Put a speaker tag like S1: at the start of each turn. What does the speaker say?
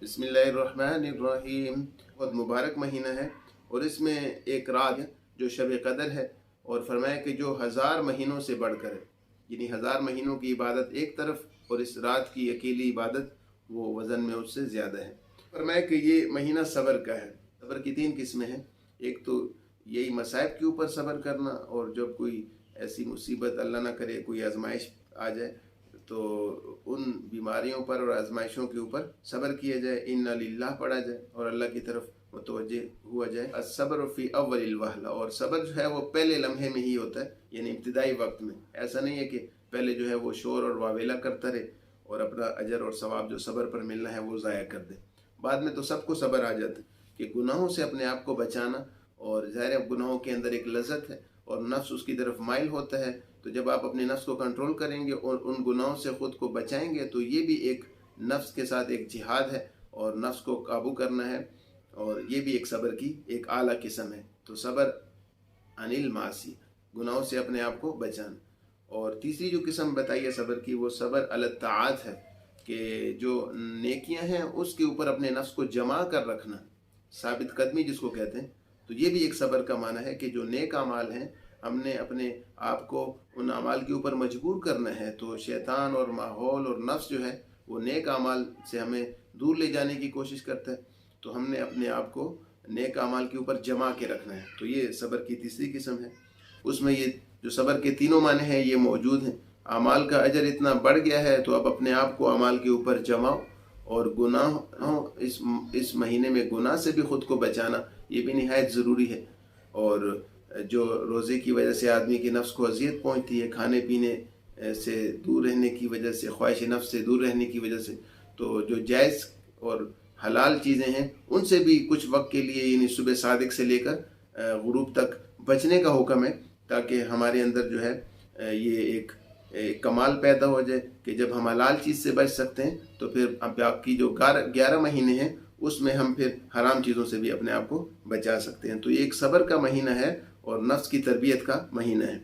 S1: बिस्मिल्लाहिर्रहमानिर्रहीम। बहुत मुबारक महीना है और इसमें एक रात है जो शब कदर है, और फरमाया कि जो 1000 महीनों से बढ़कर है, यानी 1000 महीनों की इबादत एक तरफ और इस रात की अकेली इबादत वो वज़न में उससे ज़्यादा है। फरमाया कि ये महीना सब्र का है। सब्र की 3 किस्में हैं। एक तो यही मसाइब के ऊपर सब्र करना, और जब कोई ऐसी मुसीबत अल्लाह ना करे कोई आजमाइश आ जाए तो उन बीमारियों पर और आजमाइशों के ऊपर सब्र किया जाए, इन्ना लिल्लाह पढ़ा जाए और अल्लाह की तरफ मुतवज्जे हुआ जाए। अस्सब्र फी अव्वलिल वहला, और सब्र जो है वो पहले लम्हे में ही होता है, यानी इब्तिदाई वक्त में। ऐसा नहीं है कि पहले जो है वो शोर और वावेला करता रहे और अपना अजर और सवाब जो सब्र पर मिलना है वो ज़ाया कर दे। बाद में तो सबको सब्र आ जाता है कि गुनाहों से अपने आप को बचाना, और ज़ाहिर गुनाहों के अंदर एक लज़्ज़त है और नफ्स उसकी तरफ माइल होता है। तो जब आप अपने नफ्स को कंट्रोल करेंगे और उन गुनाहों से ख़ुद को बचाएंगे तो ये भी एक नफ्स के साथ एक जिहाद है, और नफ्स को काबू करना है, और ये भी एक सब्र की एक आला किस्म है। तो सब्र अनिल मासी, गुनाहों से अपने आप को बचाना। और तीसरी जो किस्म बताई है सब्र की, वो सब्र अल ताआत है कि जो नेकियां हैं उसके ऊपर अपने नफ्स को जमा कर रखना, साबित कदमी जिसको कहते हैं। तो ये भी एक सब्र का माना है कि जो नेक अमाल हैं हमने अपने आप को उन अमाल के ऊपर मजबूर करना है। तो शैतान और माहौल और नफ्स जो है वो नेक अमाल से हमें दूर ले जाने की कोशिश करता है, तो हमने अपने आप को नेक अमाल के ऊपर जमा के रखना है। तो ये सब्र की तीसरी किस्म है। उसमें ये जो सब्र के तीनों माने हैं ये मौजूद हैं। अमाल का अजर इतना बढ़ गया है तो अब अपने आप को अमाल के ऊपर जमाओ, और गुनाह इस महीने में गुनाह से भी ख़ुद को बचाना ये भी निहायत ज़रूरी है। और जो रोज़े की वजह से आदमी की नफ्स को अजियत पहुँचती है, खाने पीने से दूर रहने की वजह से, ख्वाहिश नफ्स से दूर रहने की वजह से, तो जो जायज़ और हलाल चीज़ें हैं उनसे भी कुछ वक्त के लिए, यानी सुबह सादिक से लेकर गुरूब तक बचने का हुक्म है, ताकि हमारे अंदर जो है ये एक कमाल पैदा हो जाए कि जब हम हलाल चीज़ से बच सकते हैं तो फिर बाकी जो 11 महीने हैं उसमें हम फिर हराम चीज़ों से भी अपने आप को बचा सकते हैं। तो ये एक सब्र का महीना है और नफ्स की तरबियत का महीना है।